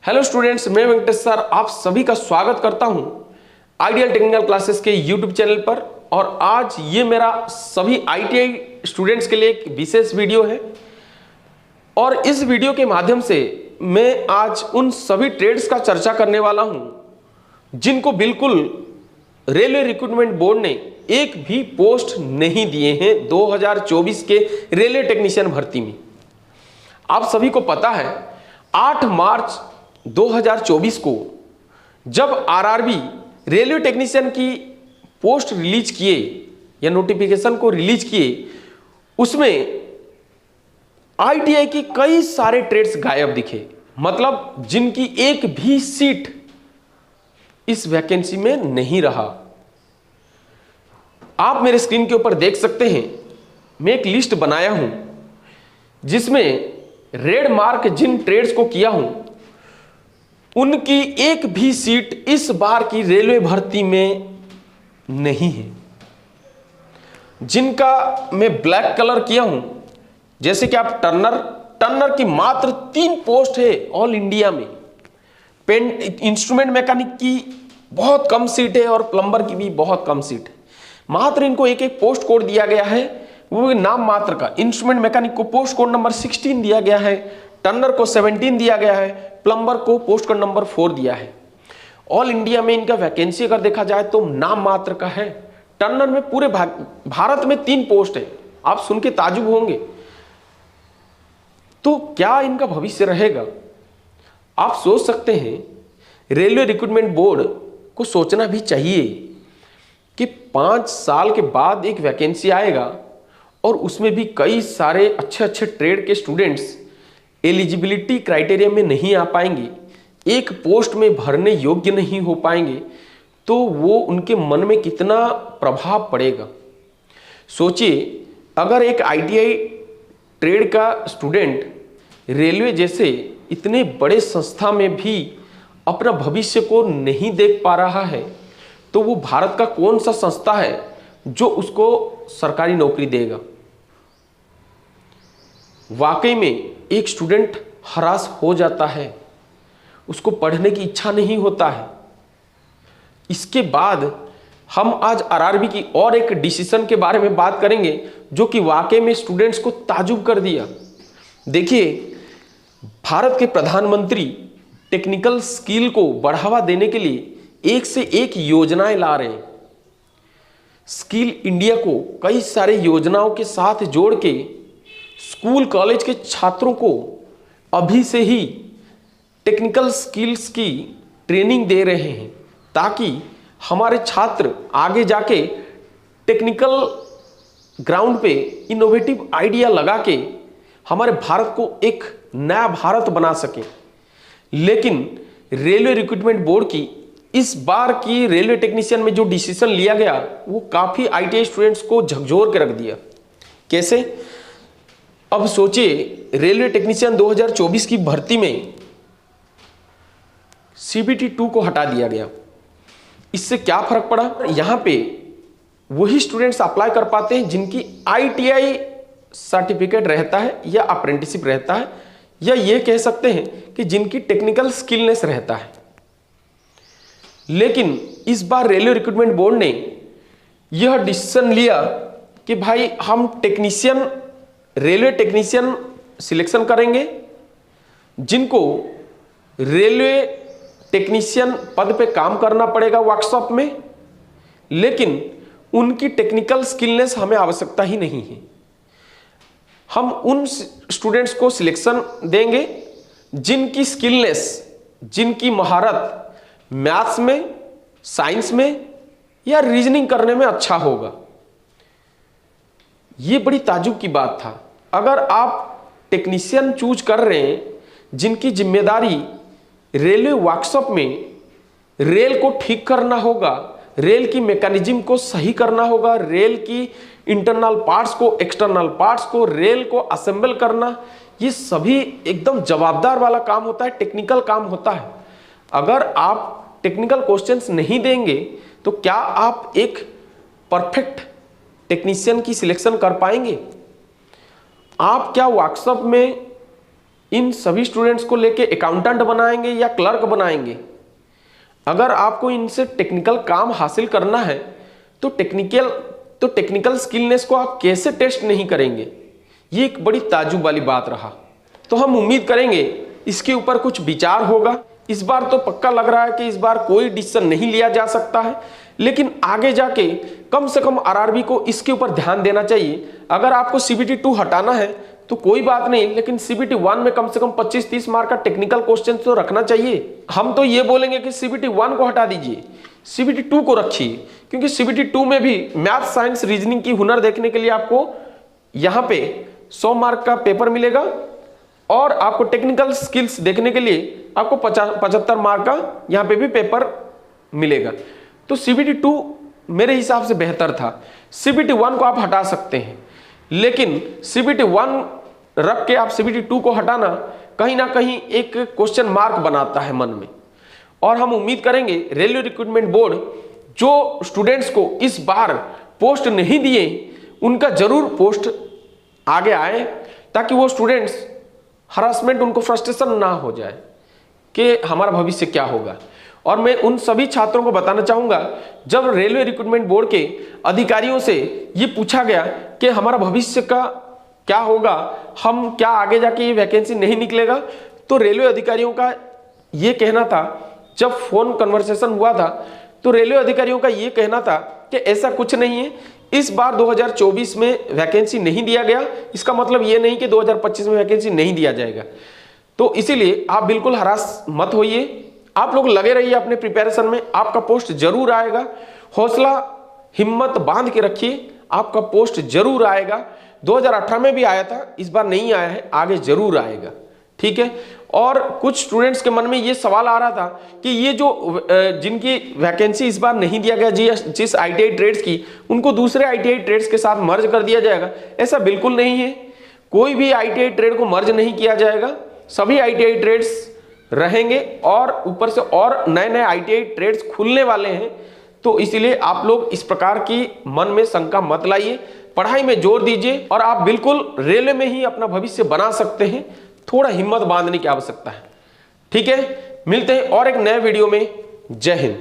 Hello students, मैं Venkatesh sir आप सभी का स्वागत करता हूं आइडियल टेक्निकल क्लासेस के यूट्यूब चैनल पर। और आज ये मेरा सभी आईटीआई स्टूडेंट्स के लिए एक विशेष वीडियो है। और इस वीडियो के माध्यम से मैं आज उन सभी ट्रेड्स का चर्चा करने वाला हूं जिनको बिल्कुल रेलवे रिक्रूटमेंट बोर्ड ने एक भी पोस्ट नहीं दिए हैं 2024 के रेलवे टेक्नीशियन भर्ती में। आप सभी को पता है 8 मार्च 2024 को जब आरआरबी रेलवे टेक्नीशियन की पोस्ट रिलीज किए या नोटिफिकेशन को रिलीज किए, उसमें आईटीआई की कई सारे ट्रेड्स गायब दिखे। मतलब जिनकी एक भी सीट इस वैकेंसी में नहीं रहा। आप मेरे स्क्रीन के ऊपर देख सकते हैं, मैं एक लिस्ट बनाया हूं जिसमें रेड मार्क जिन ट्रेड्स को किया हूं उनकी एक भी सीट इस बार की रेलवे भर्ती में नहीं है। जिनका मैं ब्लैक कलर किया हूं, जैसे कि आप टर्नर की मात्र 3 पोस्ट है ऑल इंडिया में। इंस्ट्रूमेंट मैकेनिक की बहुत कम सीट है और प्लम्बर की भी बहुत कम सीट है। मात्र इनको एक एक पोस्ट कोड दिया गया है, वो नाम मात्र का। इंस्ट्रूमेंट मैकेनिक को पोस्ट कोड नंबर 16 दिया गया है, टर्नर को 17 दिया गया है, प्लम्बर को पोस्ट कोड नंबर 4 दिया है। ऑल इंडिया में इनका वैकेंसी अगर देखा जाए तो नाम मात्र का है। टर्नर में पूरे भारत में 3 पोस्ट है। आप सुन के ताजुब होंगे, तो क्या इनका भविष्य रहेगा? आप सोच सकते हैं रेलवे रिक्रूटमेंट बोर्ड को सोचना भी चाहिए कि 5 साल के बाद एक वैकेंसी आएगा और उसमें भी कई सारे अच्छे अच्छे ट्रेड के स्टूडेंट्स एलिजिबिलिटी क्राइटेरिया में नहीं आ पाएंगे, एक पोस्ट में भरने योग्य नहीं हो पाएंगे, तो वो उनके मन में कितना प्रभाव पड़ेगा। सोचिए, अगर एक आईटीआई ट्रेड का स्टूडेंट रेलवे जैसे इतने बड़े संस्था में भी अपना भविष्य को नहीं देख पा रहा है, तो वो भारत का कौन सा संस्था है जो उसको सरकारी नौकरी देगा? वाकई में एक स्टूडेंट हरास हो जाता है, उसको पढ़ने की इच्छा नहीं होता है। इसके बाद हम आज आरआरबी की और एक डिसीजन के बारे में बात करेंगे जो कि वाकई में स्टूडेंट्स को ताजुब कर दिया। देखिए, भारत के प्रधानमंत्री टेक्निकल स्किल को बढ़ावा देने के लिए एक से एक योजनाएं ला रहे हैं। स्किल इंडिया को कई सारे योजनाओं के साथ जोड़ के स्कूल कॉलेज के छात्रों को अभी से ही टेक्निकल स्किल्स की ट्रेनिंग दे रहे हैं, ताकि हमारे छात्र आगे जाके टेक्निकल ग्राउंड पे इनोवेटिव आइडिया लगा के हमारे भारत को एक नया भारत बना सके। लेकिन रेलवे रिक्रूटमेंट बोर्ड की इस बार की रेलवे टेक्नीशियन में जो डिसीजन लिया गया वो काफी आईटीआई स्टूडेंट्स को झकझोर के रख दिया। कैसे? अब सोचिए, रेलवे टेक्नीशियन 2024 की भर्ती में सीबीटी 2 को हटा दिया गया। इससे क्या फर्क पड़ा? यहां पे वही स्टूडेंट्स अप्लाई कर पाते हैं जिनकी आईटीआई सर्टिफिकेट रहता है या अप्रेंटिसशिप रहता है, या ये कह सकते हैं कि जिनकी टेक्निकल स्किलनेस रहता है। लेकिन इस बार रेलवे रिक्रूटमेंट बोर्ड ने यह डिसीजन लिया कि भाई हम रेलवे टेक्नीशियन सिलेक्शन करेंगे जिनको रेलवे टेक्नीशियन पद पे काम करना पड़ेगा वर्कशॉप में, लेकिन उनकी टेक्निकल स्किलनेस हमें आवश्यकता ही नहीं है। हम उन स्टूडेंट्स को सिलेक्शन देंगे जिनकी स्किलनेस, जिनकी महारत मैथ्स में, साइंस में या रीजनिंग करने में अच्छा होगा। यह बड़ी ताजुब की बात था। अगर आप टेक्नीशियन चूज कर रहे हैं जिनकी जिम्मेदारी रेलवे वर्कशॉप में रेल को ठीक करना होगा, रेल की मैकेनिज्म को सही करना होगा, रेल की इंटरनल पार्ट्स को, एक्सटर्नल पार्ट्स को, रेल को असेंबल करना, ये सभी एकदम जवाबदार वाला काम होता है, टेक्निकल काम होता है। अगर आप टेक्निकल क्वेश्चंस नहीं देंगे तो क्या आप एक परफेक्ट टेक्नीशियन की सिलेक्शन कर पाएंगे? आप क्या वर्कशॉप में इन सभी स्टूडेंट्स को लेके अकाउंटेंट बनाएंगे या क्लर्क बनाएंगे। अगर आपको इनसे टेक्निकल काम हासिल करना है तो टेक्निकल स्किलनेस को आप कैसे टेस्ट नहीं करेंगे, ये एक बड़ी ताज्जुब वाली बात रहा। तो हम उम्मीद करेंगे इसके ऊपर कुछ विचार होगा। इस बार तो पक्का लग रहा है कि इस बार कोई डिसीजन नहीं लिया जा सकता है, लेकिन आगे जाके कम से कम आरआरबी को इसके ऊपर ध्यान देना चाहिए। अगर आपको सीबीटी 2 हटाना है तो कोई बात नहीं, लेकिन सीबीटी 1 में कम से कम 25-30 मार्क का टेक्निकल क्वेश्चन तो रखना चाहिए। हम तो ये बोलेंगे कि सीबीटी 1 को हटा दीजिए, सीबीटी 2 को रखिए, क्योंकि सीबीटी 2 में भी मैथ, साइंस, रीजनिंग की हुनर देखने के लिए आपको यहाँ पे 100 मार्क का पेपर मिलेगा और आपको टेक्निकल स्किल्स देखने के लिए आपको 75 मार्क का यहाँ पे भी पेपर मिलेगा। तो सीबीटी 2 मेरे हिसाब से बेहतर था। सीबीटी 1 को आप हटा सकते हैं, लेकिन सीबीटी 1 रख के आप सीबीटी 2 को हटाना कहीं ना कहीं एक क्वेश्चन मार्क बनाता है मन में। और हम उम्मीद करेंगे रेलवे रिक्रूटमेंट बोर्ड जो स्टूडेंट्स को इस बार पोस्ट नहीं दिए उनका जरूर पोस्ट आगे आए, ताकि वो स्टूडेंट्स हरासमेंट, उनको फ्रस्ट्रेशन ना हो जाए कि हमारा भविष्य क्या होगा। और मैं उन सभी छात्रों को बताना चाहूंगा, जब रेलवे रिक्रूटमेंट बोर्ड के अधिकारियों से ये पूछा गया कि हमारा भविष्य का क्या होगा, हम क्या आगे जाके ये वैकेंसी नहीं निकलेगा, तो रेलवे अधिकारियों का ये कहना था, जब फोन कन्वर्सेशन हुआ था तो रेलवे अधिकारियों का ये कहना था कि ऐसा कुछ नहीं है, इस बार 2024 में वैकेंसी नहीं दिया गया, इसका मतलब ये नहीं कि 2025 में वैकेंसी नहीं दिया जाएगा। तो इसीलिए आप बिल्कुल हरास मत होइए, आप लोग लगे रहिए अपने प्रिपरेशन में, आपका पोस्ट जरूर आएगा। हौसला हिम्मत बांध के रखिए, आपका पोस्ट जरूर आएगा। 2018 में भी आया था, इस बार नहीं आया है, आगे जरूर आएगा, ठीक है। और कुछ स्टूडेंट्स के मन में ये सवाल आ रहा था कि ये जो जिनकी वैकेंसी इस बार नहीं दिया गया, जिस आईटीआई ट्रेड्स की, उनको दूसरे आईटीआई ट्रेड्स के साथ मर्ज कर दिया जाएगा। ऐसा बिल्कुल नहीं है, कोई भी आईटीआई ट्रेड को मर्ज नहीं किया जाएगा, सभी आईटीआई ट्रेड्स रहेंगे और ऊपर से और नए नए आईटीआई ट्रेड्स खुलने वाले हैं। तो इसीलिए आप लोग इस प्रकार की मन में शंका मत लाइए, पढ़ाई में जोर दीजिए और आप बिल्कुल रेलवे में ही अपना भविष्य बना सकते हैं। थोड़ा हिम्मत बांधने की आवश्यकता है, ठीक है। मिलते हैं और एक नए वीडियो में। जय हिंद।